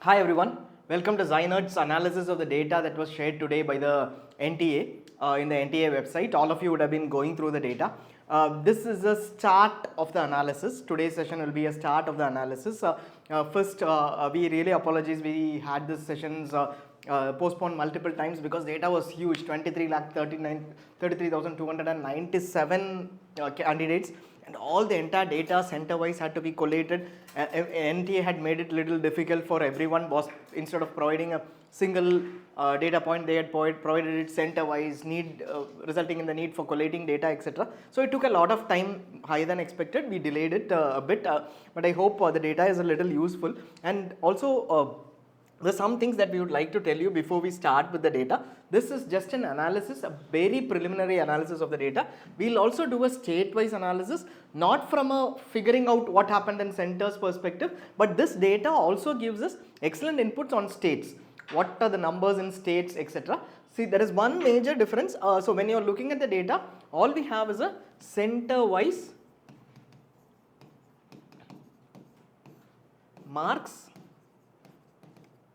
Hi everyone, welcome to ZyNerd's analysis of the data that was shared today by the NTA in the NTA website. All of you would have been going through the data. This is a start of the analysis. Today's session will be a start of the analysis. First, we really apologize. We had these sessions postponed multiple times because data was huge. 33,297 candidates. And all the entire data center wise had to be collated. NTA had made it little difficult for everyone. Was instead of providing a single data point, they had provided it center wise, resulting in the need for collating data, etc. So it took a lot of time, higher than expected. We delayed it a bit, but I hope the data is a little useful. And also there's some things that we would like to tell you before we start with the data. This is just an analysis, a very preliminary analysis of the data. We'll also do a state-wise analysis, not from a figuring out what happened in centers perspective, but this data also gives us excellent inputs on states. What are the numbers in states, etc. See, there is one major difference. So when you're looking at the data, all we have is a center-wise marks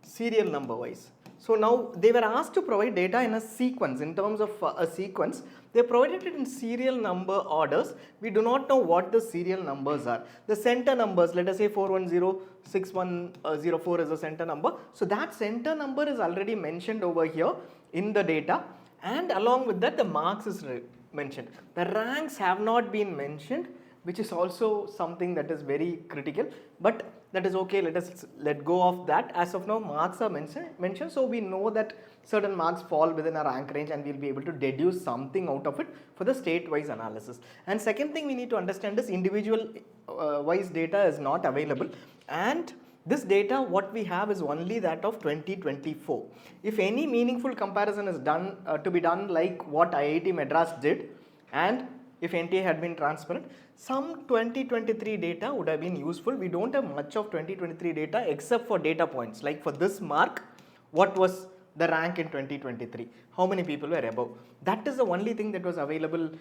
serial number wise. So now they were asked to provide data in a sequence, in terms of a sequence. They provided it in serial number orders. We do not know what the serial numbers are. The center numbers, let us say 4106104 is the center number. So that center number is already mentioned over here in the data, and along with that the marks is mentioned. The ranks have not been mentioned, which is also something that is very critical, but that is okay. Let go of that. As of now, marks are mentioned, so we know that certain marks fall within a rank range, and we'll be able to deduce something out of it for the state-wise analysis. And second thing we need to understand is individual wise data is not available, and this data what we have is only that of 2024. If any meaningful comparison is done to be done like what IIT Madras did, and if NTA had been transparent, some 2023 data would have been useful. We don't have much of 2023 data except for data points. Like for this mark, what was the rank in 2023? How many people were above? That is the only thing that was available,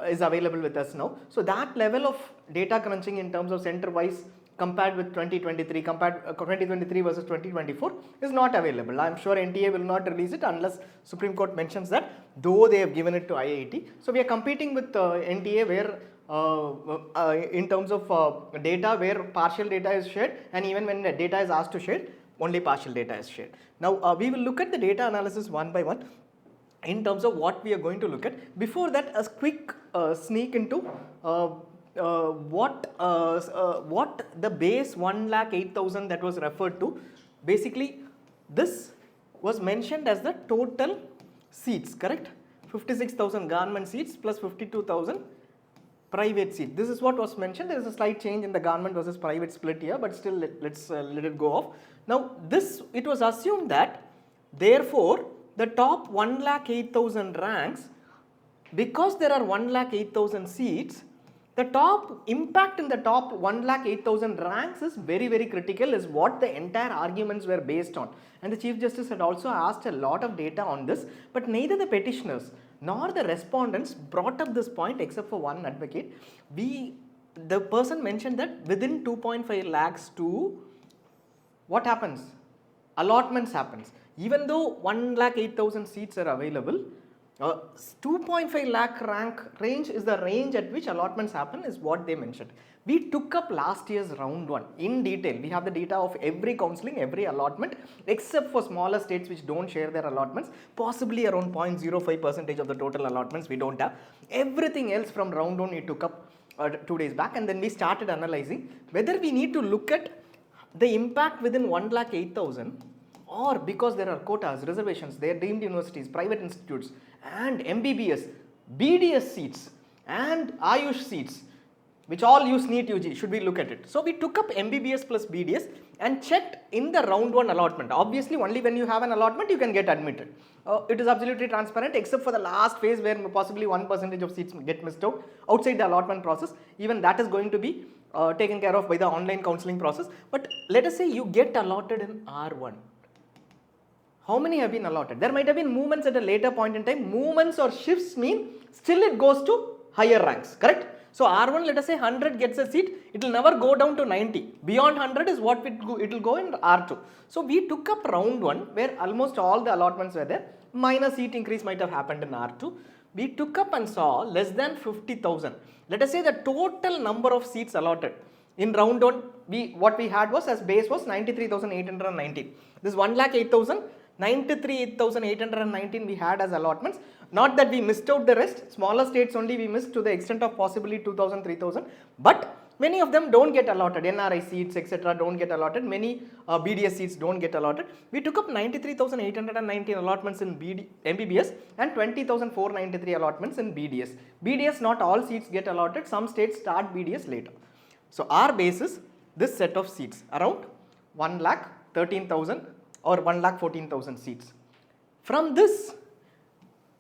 is available with us now. So that level of data crunching in terms of center wise compared with 2023, 2023 versus 2024 is not available. I am sure NTA will not release it unless Supreme Court mentions that, though they have given it to IIT. So we are competing with NTA where in terms of data where partial data is shared, and even when the data is asked to share, only partial data is shared. Now we will look at the data analysis one by one in terms of what we are going to look at. Before that, a quick sneak into what the base 1,08,000 that was referred to. Basically, this was mentioned as the total seats, correct? 56,000 government seats plus 52,000 private seats. This is what was mentioned. There is a slight change in the government versus private split here, but still let's let it go off. Now this, it was assumed that therefore the top 1,08,000 ranks, because there are 1,08,000 seats, the top impact in the top 1,08,000 ranks is very, very critical, is what the entire arguments were based on. And the Chief Justice had also asked a lot of data on this, but neither the petitioners nor the respondents brought up this point except for one advocate. The person mentioned that within 2.5 lakhs to what happens? Allotments happens. Even though 1,08,000 seats are available, 2.5 lakh rank range is the range at which allotments happen, is what they mentioned. We took up last year's round one in detail. We have the data of every counselling, every allotment, except for smaller states which don't share their allotments, possibly around 0.05% of the total allotments we don't have. Everything else from round one we took up 2 days back, and then we started analyzing whether we need to look at the impact within 1,08,000, or because there are quotas, reservations, they are deemed universities, private institutes, and MBBS, BDS seats, and Ayush seats, which all use NEET UG, should we look at it? So we took up MBBS plus BDS and checked in the round one allotment. Obviously, only when you have an allotment, you can get admitted. It is absolutely transparent, except for the last phase where possibly 1% of seats get missed out outside the allotment process. Even that is going to be taken care of by the online counselling process. But let us say you get allotted in R1. How many have been allotted? There might have been movements at a later point in time. Movements or shifts mean still it goes to higher ranks, correct? So R1, let us say 100 gets a seat, it will never go down to 90. Beyond 100 is what it will go in R2. So we took up round 1 where almost all the allotments were there. Minor seat increase might have happened in R2. We took up and saw less than 50,000. Let us say the total number of seats allotted. In round 1, what we had was as base was 93,819. This 1,08,000, 93,819 we had as allotments. Not that we missed out the rest, smaller states only we missed to the extent of possibly 2,000, 3,000. But many of them don't get allotted. NRI seats, etc. don't get allotted. Many BDS seats don't get allotted. We took up 93,819 allotments in MBBS and 20,493 allotments in BDS. BDS, not all seats get allotted. Some states start BDS later. So our base is this set of seats, around 1,13,000 or 1,14,000 seats. From this,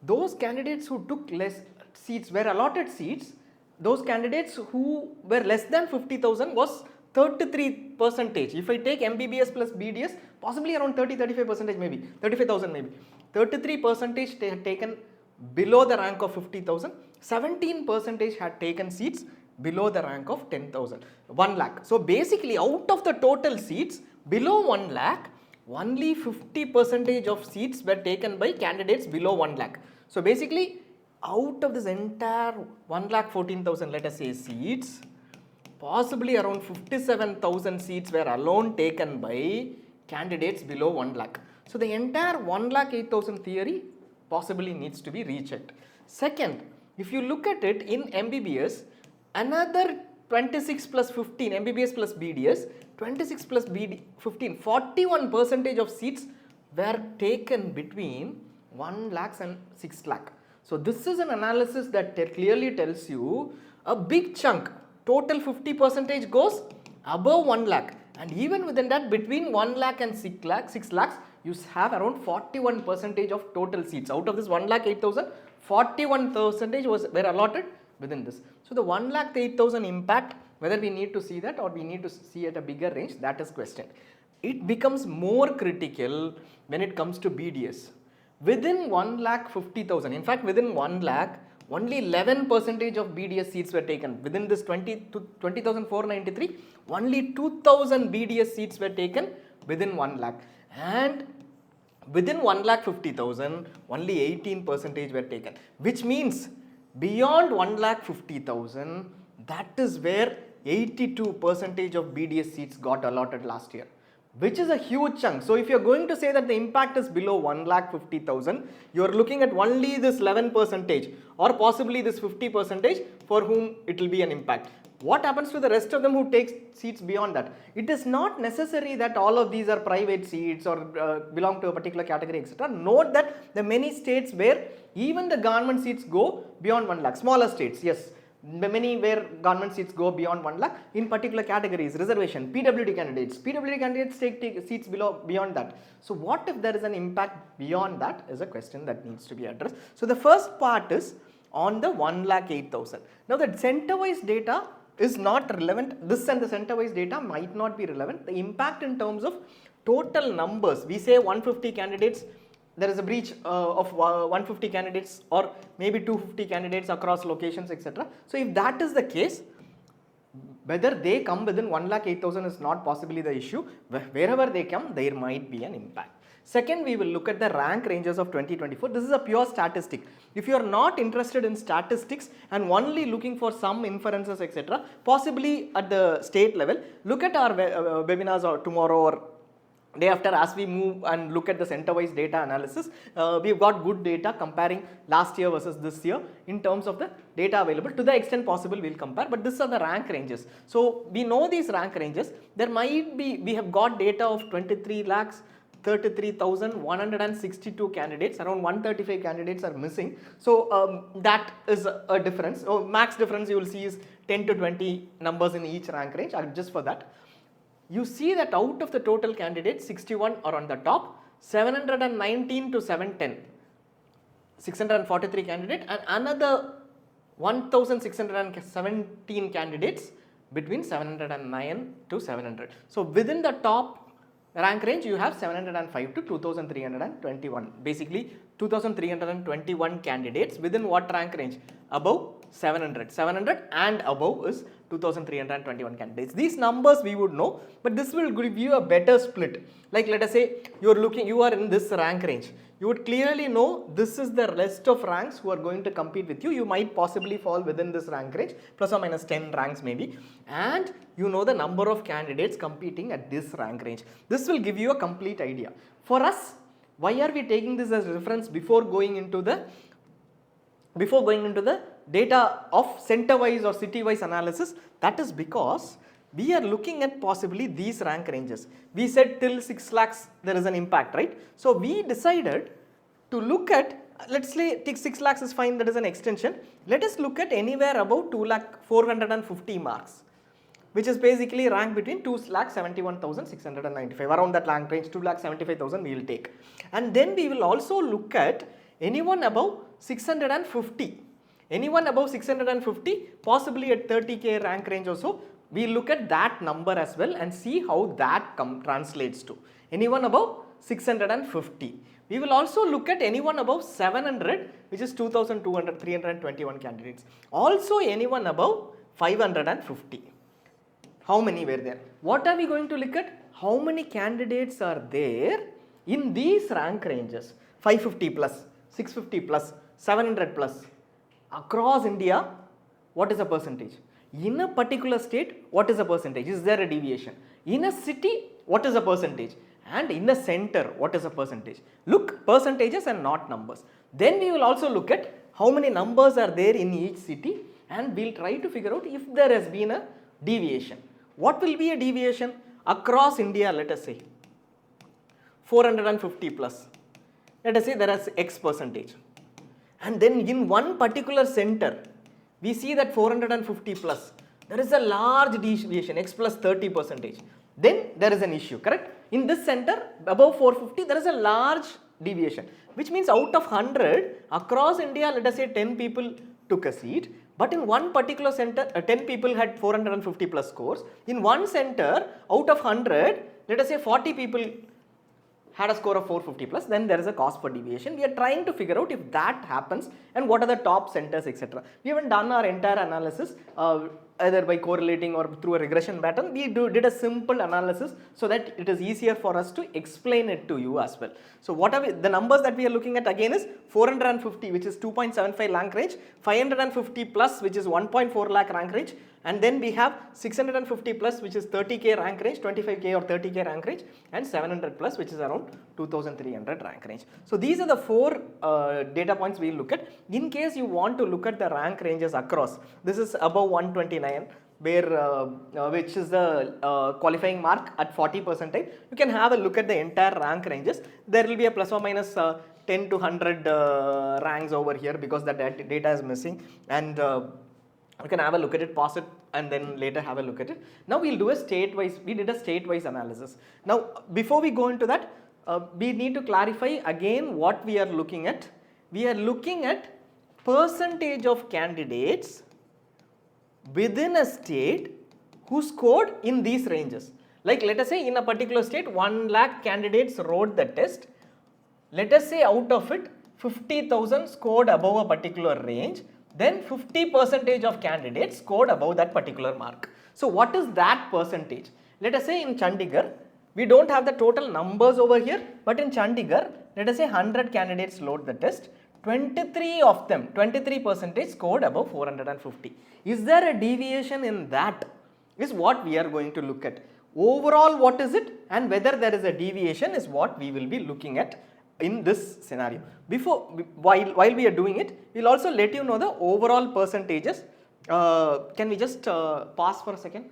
those candidates who took less seats were allotted seats. Those candidates who were less than 50,000 was 33%. If I take MBBS plus BDS, possibly around 30-35% maybe, 35,000 maybe. 33% had taken below the rank of 50,000. 17% had taken seats below the rank of 10,000, 1 lakh. So basically out of the total seats below 1 lakh, only 50% of seats were taken by candidates below 1 lakh. So basically out of this entire 1,14,000, let us say, seats, possibly around 57,000 seats were alone taken by candidates below 1 lakh. So the entire 1,08,000 theory possibly needs to be rechecked. Second, if you look at it in MBBS, another 26 plus 15, MBBS plus BDS, 26 plus 15, 41% of seats were taken between 1 lakh and 6 lakh. So this is an analysis that clearly tells you a big chunk, total 50% goes above 1 lakh, and even within that between 1 lakh and 6 lakhs, you have around 41% of total seats. Out of this 1,08,000, 41% were allotted within this. So the 1,08,000 impact, whether we need to see that or we need to see at a bigger range, that is questioned. It becomes more critical when it comes to BDS. Within 1,50,000, in fact within 1 lakh, only 11% of BDS seats were taken. Within this 20,493, only 2,000 BDS seats were taken within 1 lakh. And within 1,50,000, only 18% were taken. Which means beyond 1,50,000, that is where 82% of BDS seats got allotted last year, which is a huge chunk. So if you are going to say that the impact is below 1,50,000, you are looking at only this 11% or possibly this 50% for whom it will be an impact. What happens to the rest of them who take seats beyond that? It is not necessary that all of these are private seats or belong to a particular category, etc. Note that the many states where even the government seats go beyond 1 lakh, smaller states, yes, many where government seats go beyond 1 lakh in particular categories, reservation, PWD candidates take seats beyond that. So what if there is an impact beyond that is a question that needs to be addressed. So the first part is on the 1,08,000. Now the center-wise data is not relevant. This and the center-wise data might not be relevant. The impact in terms of total numbers, we say 150 candidates, there is a breach of 150 candidates or maybe 250 candidates across locations, etc. So if that is the case, whether they come within 1,08,000 is not possibly the issue. Wherever they come, there might be an impact. Second, we will look at the rank ranges of 2024. This is a pure statistic. If you are not interested in statistics and only looking for some inferences, etc., possibly at the state level, look at our webinars or tomorrow or day after as we move and look at the center-wise data analysis. We've got good data comparing last year versus this year in terms of the data available. To the extent possible, we'll compare, but these are the rank ranges. So we know these rank ranges. There might be, we have got data of 23 lakhs, 33,162 candidates, around 135 candidates are missing. So that is a difference. So max difference you will see is 10 to 20 numbers in each rank range. Just for that, you see that out of the total candidates, 61 are on the top, 719 to 710, 643 candidates, and another 1,617 candidates between 709 to 700. So within the top rank range, you have 705 to 2,321. Basically, 2,321 candidates within what rank range? Above 700 and above is 2321 candidates. These numbers we would know, but this will give you a better split. Like let us say you are in this rank range. You would clearly know this is the rest of ranks who are going to compete with you. You might possibly fall within this rank range, plus or minus 10 ranks maybe, and you know the number of candidates competing at this rank range. This will give you a complete idea. For us, why are we taking this as reference before going into the data of center wise or city wise analysis? That is because we are looking at possibly these rank ranges. We said till 6 lakhs there is an impact, right? So we decided to look at, let's say 6 lakhs is fine, that is an extension. Let us look at anywhere above 2 lakh 450 marks, which is basically rank between 2,71,695, around that rank range, 2,75,000 we will take. And then we will also look at anyone above 650. Anyone above 650, possibly at 30k rank range also, we look at that number as well and see how that translates to. Anyone above 650. We will also look at anyone above 700, which is 321 candidates. Also anyone above 550. How many were there? What are we going to look at? How many candidates are there in these rank ranges? 550 plus, 650 plus, 700 plus. Across India, what is the percentage? In a particular state, what is the percentage? Is there a deviation? In a city, what is the percentage? And in the center, what is the percentage? Look, percentages and not numbers. Then we will also look at how many numbers are there in each city, and we'll try to figure out if there has been a deviation. What will be a deviation? Across India, let us say 450 plus. Let us say there is X percentage. And then in one particular center, we see that 450 plus, there is a large deviation, X plus 30 percentage. Then there is an issue, correct? In this center, above 450, there is a large deviation, which means out of 100, across India, let us say 10 people took a seat, but in one particular center, 10 people had 450 plus scores. In one center, out of 100, let us say 40 people had a score of 450 plus, then there is a cost for deviation. We are trying to figure out if that happens and what are the top centers, etc. We haven't done our entire analysis either by correlating or through a regression pattern. We did a simple analysis so that it is easier for us to explain it to you as well. So what are the numbers that we are looking at again is 450, which is 2.75 lakh range, 550 plus, which is 1.4 lakh rank range, and then we have 650 plus, which is 30k rank range, 25k or 30k rank range, and 700 plus, which is around 2300 rank range. So these are the four data points we look at. In case you want to look at the rank ranges across, this is above 129, where which is the qualifying mark at 40 percentile. You can have a look at the entire rank ranges. There will be a plus or minus 10 to 100 ranks over here because the data is missing, and you can have a look at it, pause it, and then later have a look at it. Now we'll do a state-wise, we did a state-wise analysis. Now before we go into that, we need to clarify again what we are looking at. We are looking at percentage of candidates within a state who scored in these ranges. Like let us say in a particular state 1 lakh candidates wrote the test. Let us say out of it 50,000 scored above a particular range, then 50% of candidates scored above that particular mark. So what is that percentage? Let us say in Chandigarh, we don't have the total numbers over here, but in Chandigarh, let us say 100 candidates load the test, 23 of them, 23% scored above 450. Is there a deviation in that? Is what we are going to look at. Overall, what is it, and whether there is a deviation is what we will be looking at in this scenario. While we are doing it, we'll also let you know the overall percentages. Can we just pause for a second?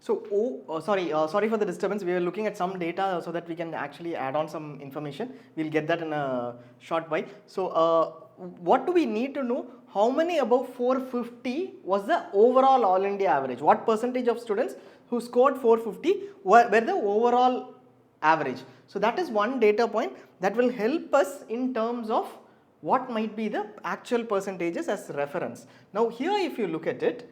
So, sorry for the disturbance. We were looking at some data so that we can actually add on some information. We'll get that in a short while. So, what do we need to know? How many above 450 was the overall all India average? What percentage of students who scored 450 were the overall average? So, that is one data point that will help us in terms of what might be the actual percentages as reference. Now, here if you look at it,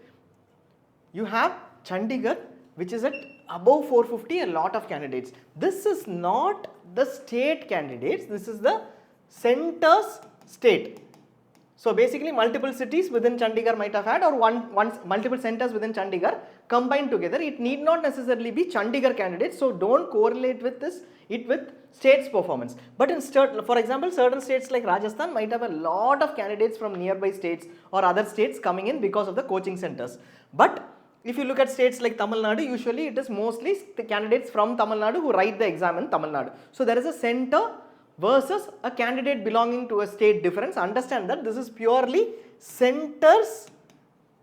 you have Chandigarh, which is at above 450, a lot of candidates. This is not the state candidates, this is the centers state. So basically multiple cities within Chandigarh might have had, or multiple centers within Chandigarh combined together. It need not necessarily be Chandigarh candidates, so don't correlate with it with states performance. But in for example, certain states like Rajasthan might have a lot of candidates from nearby states or other states coming in because of the coaching centers. But if you look at states like Tamil Nadu, usually it is mostly the candidates from Tamil Nadu who write the exam in Tamil Nadu. So there is a center versus a candidate belonging to a state difference. Understand that this is purely centers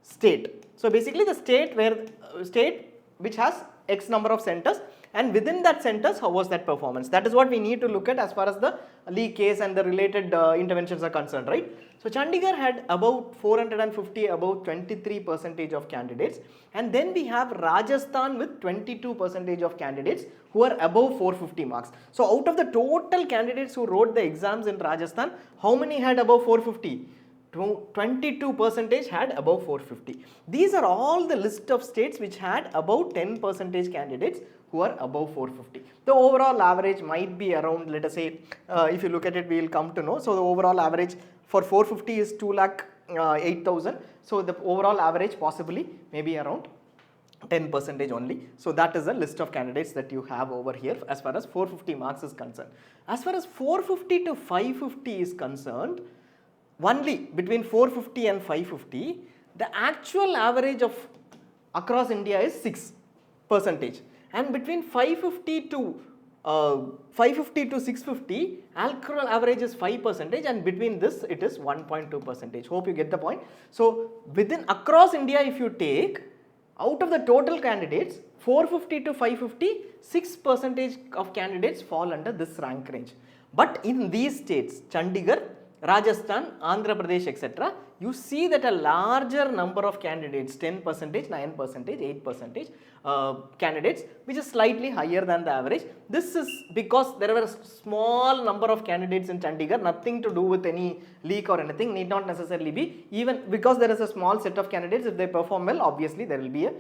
state. So basically the state which has X number of centers, and within that centers, how was that performance? That is what we need to look at as far as the leak case and the related interventions are concerned, right? So Chandigarh had about 450, about 23% of candidates, and then we have Rajasthan with 22% of candidates who are above 450 marks. So out of the total candidates who wrote the exams in Rajasthan, how many had above 450? 22% had above 450. These are all the list of states which had about 10% candidates who are above 450. The overall average might be around, let us say, if you look at it, we will come to know. So the overall average for 450 is 2,08,000. So the overall average possibly maybe around 10% only. So that is the list of candidates that you have over here as far as 450 marks is concerned. As far as 450 to 550 is concerned, only between 450 and 550, the actual average of across India is 6%, and between 550 to 650, actual average is 5%, and between this it is 1.2%. Hope you get the point. So within across India, if you take out of the total candidates, 450 to 550, 6% of candidates fall under this rank range. But in these states, Chandigarh, Rajasthan, Andhra Pradesh, etc., you see that a larger number of candidates, 10%, 9%, 8% candidates, which is slightly higher than the average. This is because there were a small number of candidates in Chandigarh, nothing to do with any leak or anything, need not necessarily be. Even because there is a small set of candidates, if they perform well, obviously there will be a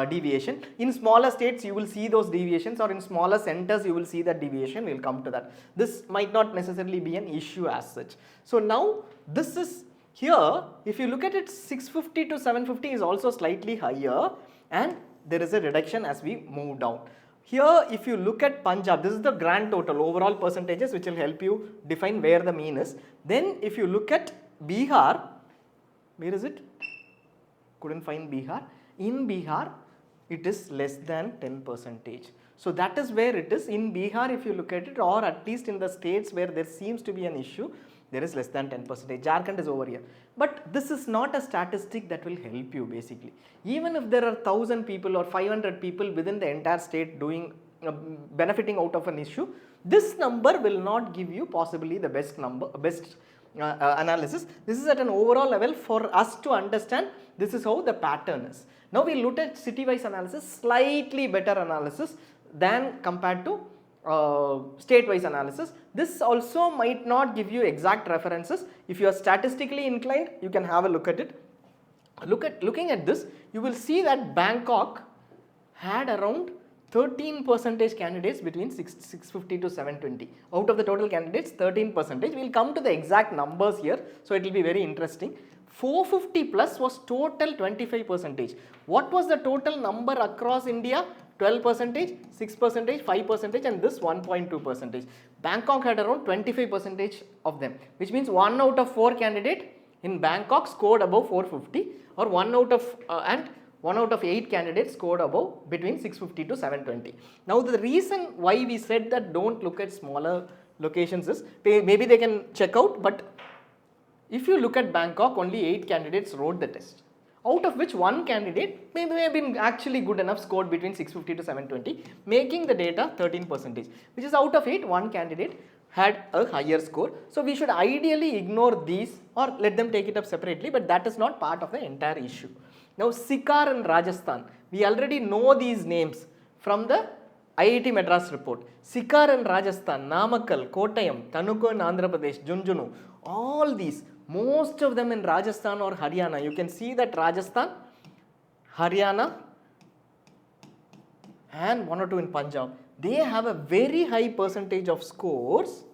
deviation. In smaller states, you will see those deviations, or in smaller centers, you will see that deviation. We will come to that. This might not necessarily be an issue as such. So now this is here, if you look at it, 650 to 750 is also slightly higher, and there is a reduction as we move down. Here, if you look at Punjab, this is the grand total overall percentages which will help you define where the mean is. Then if you look at Bihar, where is it? Couldn't find Bihar. In Bihar, it is less than 10%. So that is where it is. In Bihar, if you look at it, or at least in the states where there seems to be an issue, there is less than 10%. Jharkhand is over here. But this is not a statistic that will help you basically. Even if there are 1,000 people or 500 people within the entire state doing benefiting out of an issue, this number will not give you possibly the best analysis. This is at an overall level for us to understand this is how the pattern is. Now we look at city-wise analysis, slightly better analysis than compared to state-wise analysis. This also might not give you exact references. If you are statistically inclined, you can have a look at it. Looking at this, you will see that Bangkok had around 13% candidates between 650 to 720. Out of the total candidates, 13%. We will come to the exact numbers here, so it will be very interesting. 450 plus was total 25%. What was the total number across India? 12%, 6%, 5%, and this 1.2%. Bangkok had around 25% of them, which means 1 out of 4 candidate in Bangkok scored above 450, or 1 out of 8 candidates scored above between 650 to 720. Now the reason why we said that don't look at smaller locations is, maybe they can check out, but if you look at Bangkok, only 8 candidates wrote the test. out of which one candidate may have been actually good enough, scored between 650 to 720, making the data 13%, which is out of 8, one candidate had a higher score. So we should ideally ignore these or let them take it up separately, but that is not part of the entire issue. Now Sikar in Rajasthan, we already know these names from the IIT Madras report. Sikar in Rajasthan, Namakkal, Kottayam, Tanuku in Andhra Pradesh, Junjunu, all these, most of them in Rajasthan or Haryana. You can see that Rajasthan, Haryana and one or two in Punjab, they have a very high percentage of scores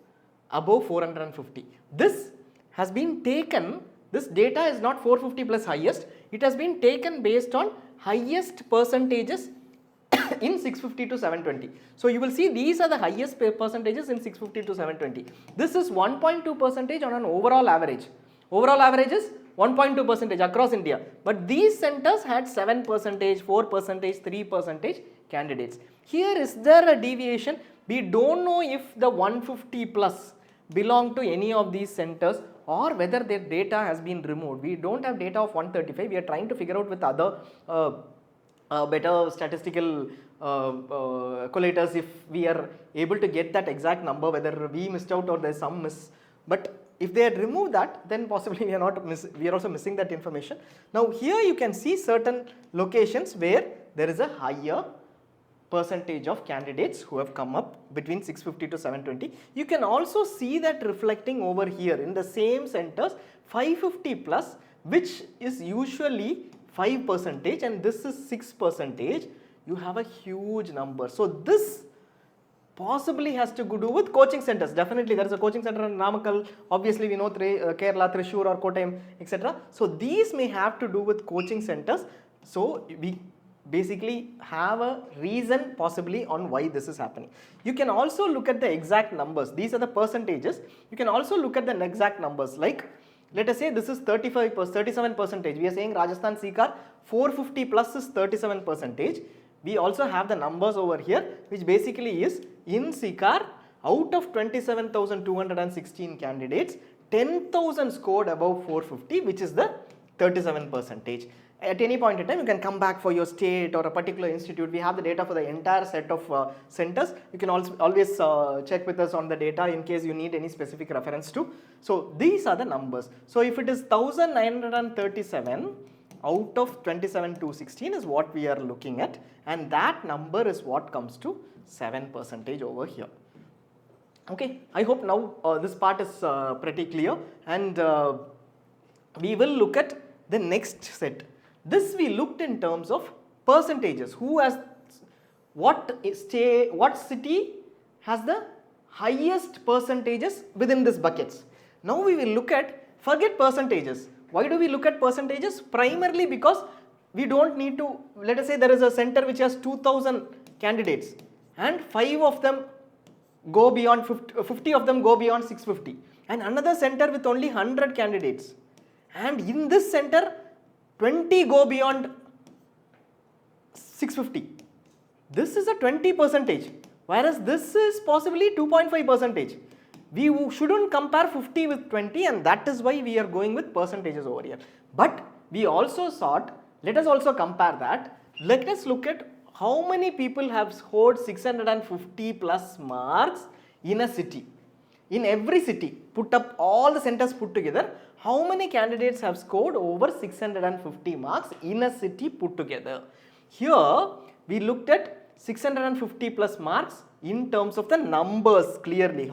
above 450. This has been taken, this data is not 450 plus highest, it has been taken based on highest percentages in 650 to 720. So you will see these are the highest percentages in 650 to 720. This is 1.2% on an overall average. Overall average is 1.2% across India. But these centers had 7%, 4%, 3% candidates. Here is there a deviation? We don't know if the 150 plus belong to any of these centers or whether their data has been removed. We don't have data of 135. We are trying to figure out with other better statistical collators if we are able to get that exact number, whether we missed out or there is some miss. But if they had removed that, then possibly we are also missing that information. Now here you can see certain locations where there is a higher percentage of candidates who have come up between 650 to 720. You can also see that reflecting over here in the same centers, 550 plus, which is usually 5% and this is 6%, you have a huge number. So this possibly has to do with coaching centers. Definitely there is a coaching center in Namakkal, obviously we know Kerala, Thrissur or Kottayam, etc. So these may have to do with coaching centers. So we basically have a reason possibly on why this is happening. You can also look at the exact numbers. These are the percentages. You can also look at the exact numbers, like let us say this is 37%. We are saying Rajasthan Sikar 450 plus is 37%. We also have the numbers over here, which basically is in Sikar, out of 27,216 candidates, 10,000 scored above 450, which is the 37%. At any point in time, you can come back for your state or a particular institute. We have the data for the entire set of centers. You can also always check with us on the data in case you need any specific reference to. So these are the numbers. So if it is 1937 out of 27,216 is what we are looking at, and that number is what comes to 7% over here. Okay, I hope now this part is pretty clear, and we will look at the next set. This we looked in terms of percentages. Who has what city has the highest percentages within these buckets. Now we will look at, forget percentages. Why do we look at percentages? Primarily because we don't need to, let us say there is a center which has 2,000 candidates and 5 of them go beyond 50 of them go beyond 650, and another center with only 100 candidates, and in this center 20 go beyond 650. This is a 20%, whereas this is possibly 2.5%. We shouldn't compare 50 with 20, and that is why we are going with percentages over here. But we also thought, let us also compare that. Let us look at how many people have scored 650 plus marks in a city. In every city, put up all the centers put together, how many candidates have scored over 650 marks in a city put together? Here, we looked at 650 plus marks in terms of the numbers clearly.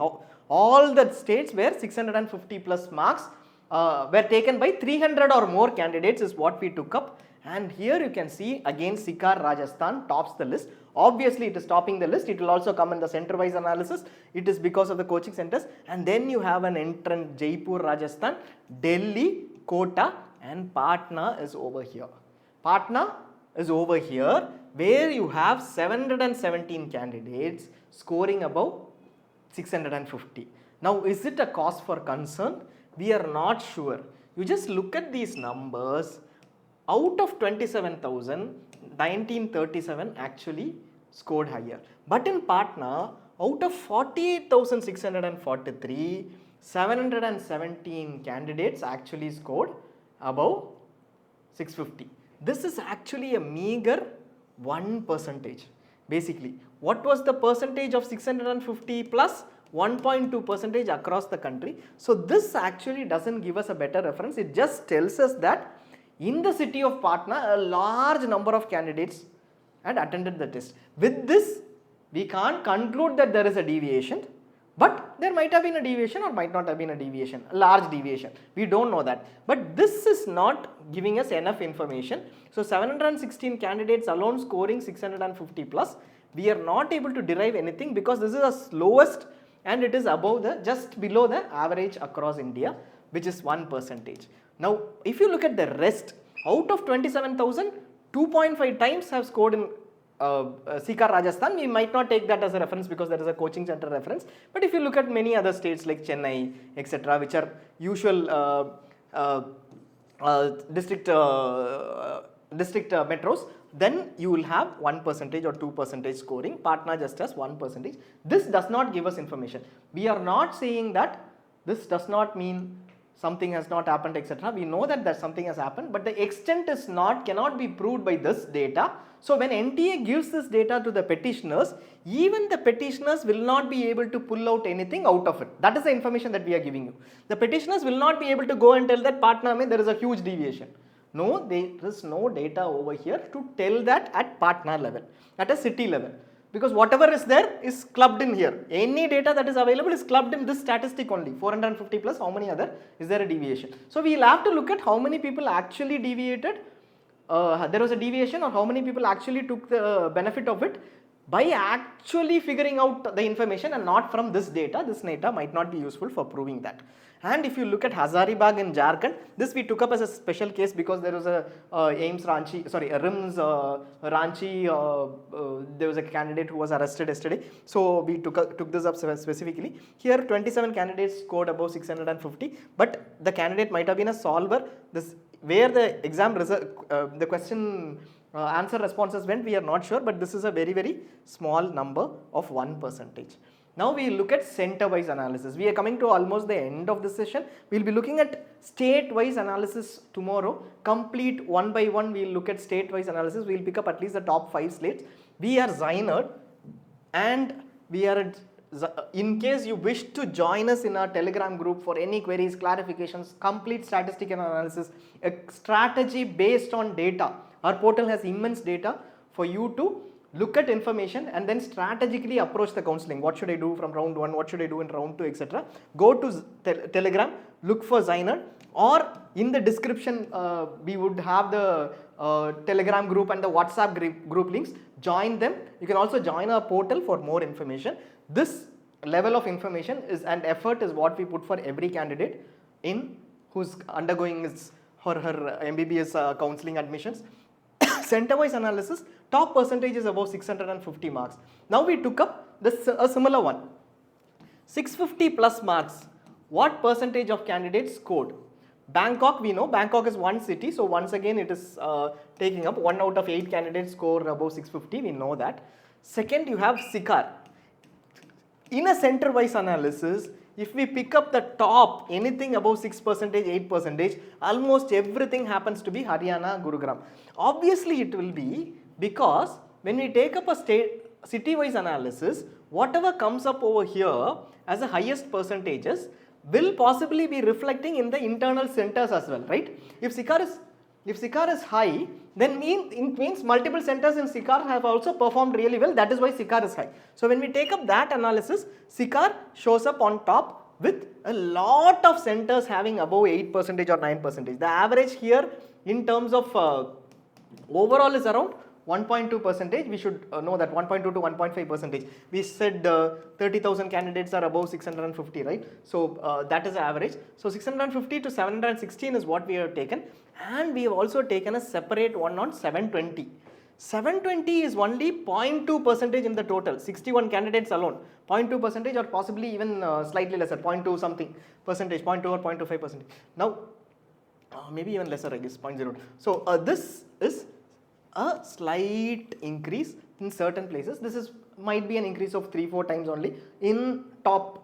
All the states where 650 plus marks were taken by 300 or more candidates is what we took up. And here you can see again Sikar Rajasthan tops the list. Obviously it is topping the list. It will also come in the center wise analysis. It is because of the coaching centers. And then you have an entrant Jaipur Rajasthan, Delhi, Kota, and Patna is over here. Patna is over here where you have 717 candidates scoring above 650. Now is it a cause for concern? We are not sure. You just look at these numbers. Out of 27,000, 1937 actually scored higher. But in Patna, out of 48,643, 717 candidates actually scored above 650. This is actually a meager 1%. Basically, what was the percentage of 650 plus 1.2% across the country? So this actually doesn't give us a better reference. It just tells us that in the city of Patna, a large number of candidates had attended the test. With this, we can't conclude that there is a deviation, but there might have been a deviation or might not have been a deviation, a large deviation. We don't know that. But this is not giving us enough information. So 716 candidates alone scoring 650 plus, we are not able to derive anything because this is the slowest and it is above the, just below the average across India, which is 1%. Now, if you look at the rest, out of 27,000, 2.5 times have scored in Sikar Rajasthan. We might not take that as a reference because there is a coaching center reference, but if you look at many other states like Chennai, etc., which are usual district metros, then you will have 1% or 2% scoring. Patna just has 1%. This does not give us information. We are not saying that this does not mean something has not happened, etc. We know that something has happened, but the extent is cannot be proved by this data. So when NTA gives this data to the petitioners, even the petitioners will not be able to pull out anything out of it. That is the information that we are giving you. The petitioners will not be able to go and tell that Patna mein there is a huge deviation. No, there is no data over here to tell that at Patna level, at a city level. Because whatever is there is clubbed in here. Any data that is available is clubbed in this statistic only. 450 plus, how many other, is there a deviation? So we will have to look at how many people actually deviated, there was a deviation, or how many people actually took the benefit of it by actually figuring out the information and not from this data. This data might not be useful for proving that. And if you look at Hazaribagh in Jharkhand, this we took up as a special case because there was a RIMS Ranchi, there was a candidate who was arrested yesterday. So we took this up specifically. Here 27 candidates scored above 650, but the candidate might have been a solver. This where the exam result, the question answer responses went, we are not sure, but this is a very, very small number of 1%. Now we look at center-wise analysis. We are coming to almost the end of the session. We will be looking at state-wise analysis tomorrow. Complete one by one, we will look at state-wise analysis. We will pick up at least the top 5 states. We are ZyNerd, and we are at, in case you wish to join us in our Telegram group for any queries, clarifications, complete statistical analysis, a strategy based on data. Our portal has immense data for you to look at information and then strategically approach the counseling. What should I do from round 1? What should I do in round 2, etc. Go to Telegram, look for ZyNerd, or in the description we would have the Telegram group and the WhatsApp group links. Join them. You can also join our portal for more information. This level of information is and effort is what we put for every candidate in who's undergoing his or her MBBS counseling admissions. Center-wise analysis, top percentage is above 650 marks. Now we took up a similar one. 650 plus marks, what percentage of candidates scored? Bangkok, we know, Bangkok is one city, so once again it is taking up 1 out of 8 candidates score above 650, we know that. Second, you have Sikar. In a center-wise analysis, if we pick up the top, anything above 6%, 8%, almost everything happens to be Haryana, Gurugram. Obviously, it will be because when we take up a city-wise analysis, whatever comes up over here as the highest percentages will possibly be reflecting in the internal centers as well, right? If Sikar is high, then it means multiple centers in Sikar have also performed really well. That is why Sikar is high. So when we take up that analysis, Sikar shows up on top with a lot of centers having above 8% or 9%. The average here in terms of overall is around 1.2%. We should know that 1.2 to 1.5%. We said 30,000 candidates are above 650, right? So that is the average. So 650 to 716 is what we have taken, and we have also taken a separate one on 720. 720 is only 0.2% in the total, 61 candidates alone, 0.2% or possibly even slightly lesser, 0.2 something percentage, 0.2 or 0.25%. Now, maybe even lesser, I guess, 0.02. So this is a slight increase in certain places. This might be an increase of 3-4 times only in top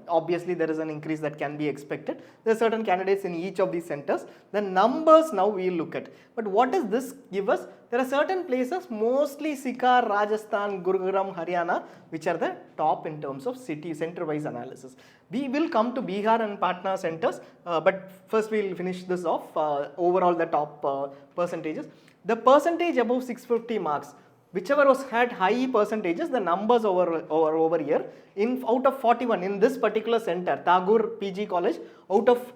obviously there is an increase that can be expected. There are certain candidates in each of these centers. The numbers now we will look at. But what does this give us? There are certain places, mostly Sikar, Rajasthan, Gurugram, Haryana, which are the top in terms of city center-wise analysis. We will come to Bihar and Patna centers, but first we will finish this off. Overall the top percentages. The percentage above 650 marks, whichever was had high percentages, the numbers over here, out of 41 in this particular center, Tagore PG College, out of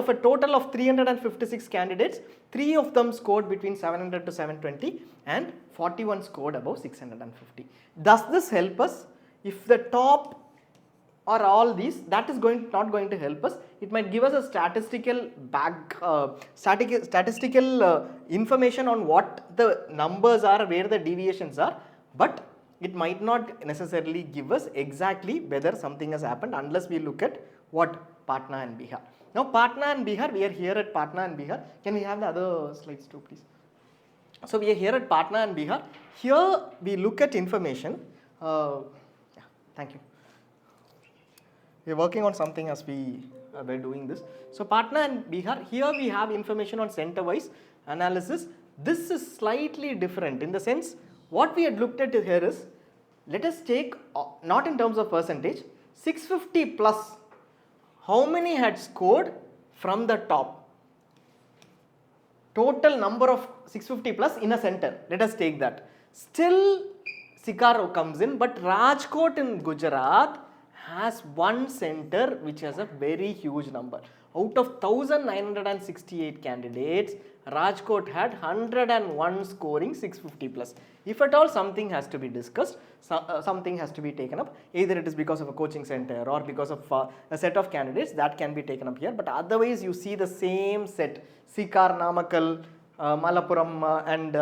a total of 356 candidates, 3 of them scored between 700 to 720 and 41 scored above 650. Does this help us? If the top are all these, that is not going to help us. It might give us a statistical information on what the numbers are, where the deviations are, but it might not necessarily give us exactly whether something has happened unless we look at what Patna and Bihar. Now Patna and Bihar, we are here at Patna and Bihar. Can we have the other slides too, please? So we are here at Patna and Bihar. Here we look at information. Thank you. We are working on something as we were doing this. So Patna and Bihar, here we have information on center-wise analysis. This is slightly different in the sense, what we had looked at here is, let us take, not in terms of percentage, 650 plus, how many had scored from the top? Total number of 650 plus in a center, let us take that. Still Sikar comes in, but Rajkot in Gujarat has one center which has a very huge number. Out of 1968 candidates, Rajkot had 101 scoring 650 plus. If at all something has to be discussed, something has to be taken up, either it is because of a coaching center or because of a set of candidates, that can be taken up here. But otherwise you see the same set, Sikar, Namakkal, Malappuram and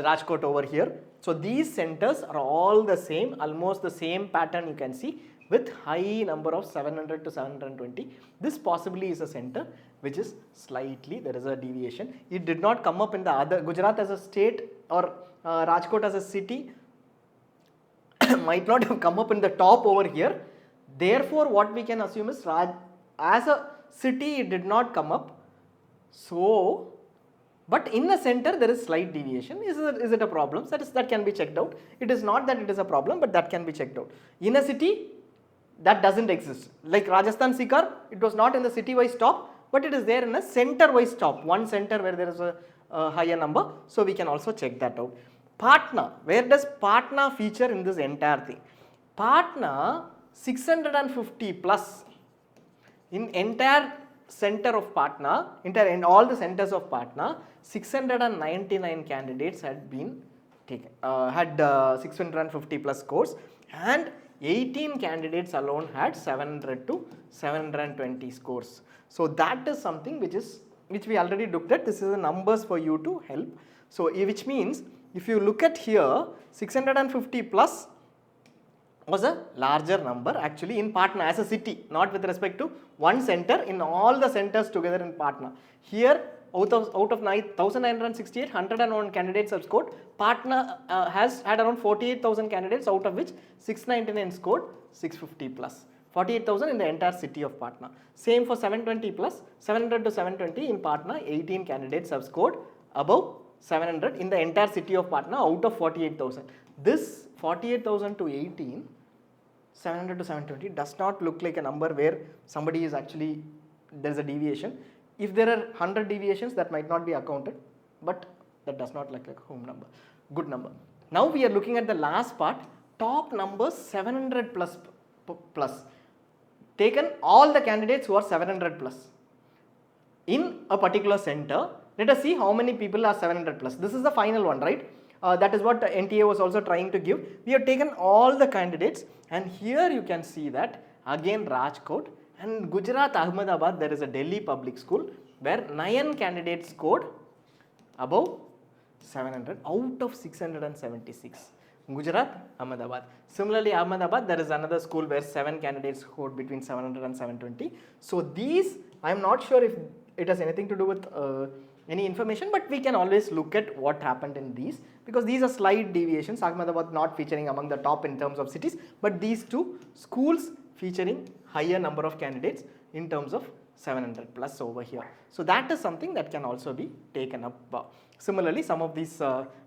Rajkot over here. So these centers are all the same, almost the same pattern you can see, with high number of 700 to 720. This possibly is a center which is slightly, there is a deviation. It did not come up in the other, Gujarat as a state or Rajkot as a city might not have come up in the top over here. Therefore what we can assume is as a city it did not come up. So, but in the center there is slight deviation. Is it a problem? That can be checked out. It is not that it is a problem, but that can be checked out. In a city, that doesn't exist. Like Rajasthan Sikar, it was not in the city-wise top, but it is there in a center-wise top. One center where there is a higher number. So we can also check that out. Patna, where does Patna feature in this entire thing? Patna 650 plus in entire center of Patna, in all the centers of Patna, 699 candidates had been taken, had 650 plus scores, and 18 candidates alone had 700 to 720 scores. So that is something which we already looked at. This is the numbers for you to help. So which means if you look at here, 650 plus was a larger number actually in Patna as a city, not with respect to one center, in all the centers together in Patna. Here out of 1968, 101 candidates have scored. Patna has had around 48,000 candidates, out of which 699 scored 650 plus. 48,000 in the entire city of Patna. Same for 720 plus, 700 to 720 in Patna, 18 candidates have scored above 700 in the entire city of Patna out of 48,000. This 48,000 to 18, 700 to 720 does not look like a number where somebody is actually, there is a deviation. If there are 100 deviations, that might not be accounted, but that does not look like a home number, good number. Now we are looking at the last part, top numbers 700 plus. Taken all the candidates who are 700 plus in a particular center. Let us see how many people are 700 plus. This is the final one, right? That is what NTA was also trying to give. We have taken all the candidates, and here you can see that again Rajkot and Gujarat Ahmedabad, there is a Delhi public school where 9 candidates scored above 700 out of 676. Gujarat, Ahmedabad. Similarly, Ahmedabad, there is another school where 7 candidates scored between 700 and 720. So these, I am not sure if it has anything to do with any information, but we can always look at what happened in these, because these are slight deviations. Ahmedabad not featuring among the top in terms of cities, but these two schools featuring higher number of candidates in terms of 700 plus over here. So that is something that can also be taken up. Similarly, some of these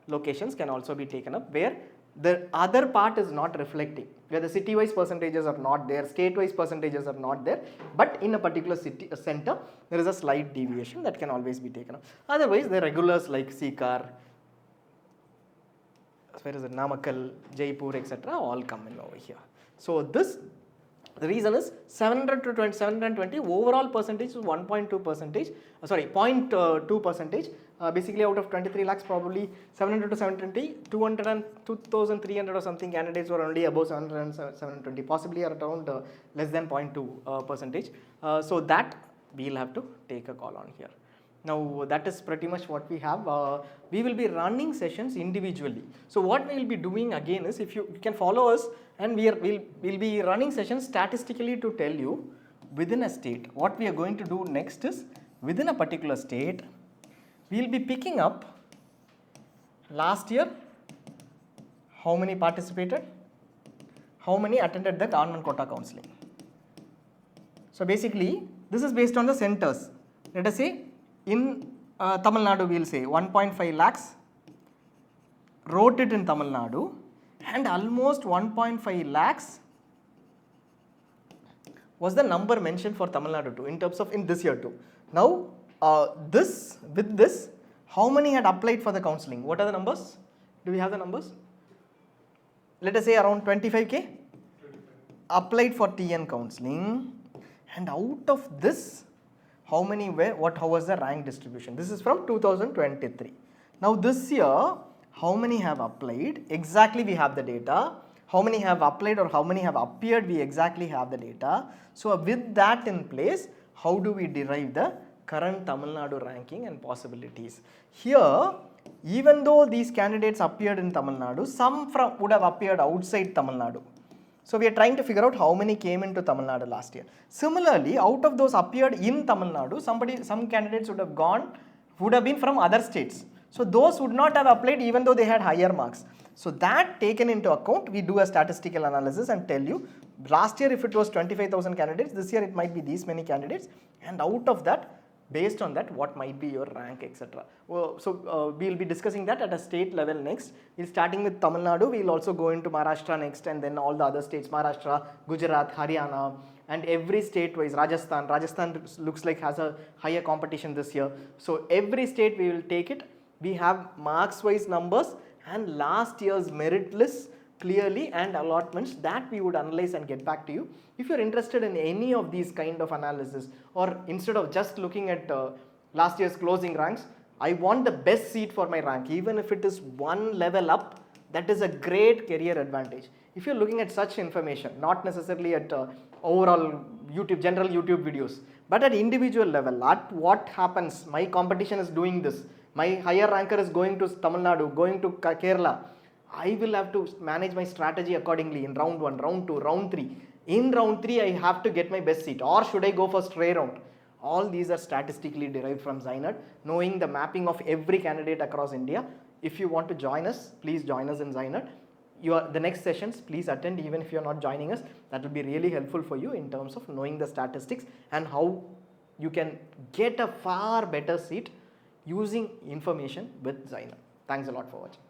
locations can also be taken up where the other part is not reflecting, where the city-wise percentages are not there, state-wise percentages are not there, but in a particular city center, there is a slight deviation that can always be taken up. Otherwise, the regulars like Sikar, where is it, Namakkal, Jaipur, etc. all come in over here. So this, the reason is 720 overall percentage is 1.2 percentage, sorry 0.2 percentage. Basically out of 23 lakhs, probably 700 to 720, 200 and 2,300 or something candidates were only above 700 and 720, possibly around less than 0.2 percentage. So that we'll have to take a call on here. Now that is pretty much what we have. We will be running sessions individually. So what we will be doing again is, if you can follow us, and we'll be running sessions statistically to tell you within a state. What we are going to do next is, within a particular state, we will be picking up last year how many participated, how many attended the government quota counselling. So basically this is based on the centers. Let us say in Tamil Nadu we will say 1.5 lakhs wrote it in Tamil Nadu, and almost 1.5 lakhs was the number mentioned for Tamil Nadu too, in terms of in this year too. Now with this, how many had applied for the counselling? What are the numbers? Do we have the numbers? Let us say around 25k applied for TN counselling, and out of this, how many were, how was the rank distribution? This is from 2023. Now this year, how many have applied? Exactly we have the data. How many have applied or how many have appeared? We exactly have the data. So with that in place, how do we derive the current Tamil Nadu ranking and possibilities? Here, even though these candidates appeared in Tamil Nadu, some would have appeared outside Tamil Nadu. So we are trying to figure out how many came into Tamil Nadu last year. Similarly, out of those appeared in Tamil Nadu, some candidates would have been from other states. So those would not have applied even though they had higher marks. So that taken into account, we do a statistical analysis and tell you, last year if it was 25,000 candidates, this year it might be these many candidates, and out of that, based on that, what might be your rank, etc. So we will be discussing that at a state level next. We'll starting with Tamil Nadu, we will also go into Maharashtra next, and then all the other states, Maharashtra, Gujarat, Haryana, and every state wise, Rajasthan looks like has a higher competition this year. So every state we will take it. We have marks wise numbers and last year's merit list clearly and allotments that we would analyze and get back to you. If you are interested in any of these kind of analysis, or instead of just looking at last year's closing ranks, I want the best seat for my rank, even if it is one level up, that is a great career advantage. If you are looking at such information, not necessarily at overall YouTube, general YouTube videos, but at individual level, at what happens, my competition is doing this, my higher ranker is going to Tamil Nadu, going to Kerala, I will have to manage my strategy accordingly in round 1, round 2, round 3. In round 3, I have to get my best seat, or should I go for stray round? All these are statistically derived from ZyNerd, knowing the mapping of every candidate across India. If you want to join us, please join us in ZyNerd. The next sessions, please attend even if you are not joining us. That will be really helpful for you in terms of knowing the statistics and how you can get a far better seat using information with ZyNerd. Thanks a lot for watching.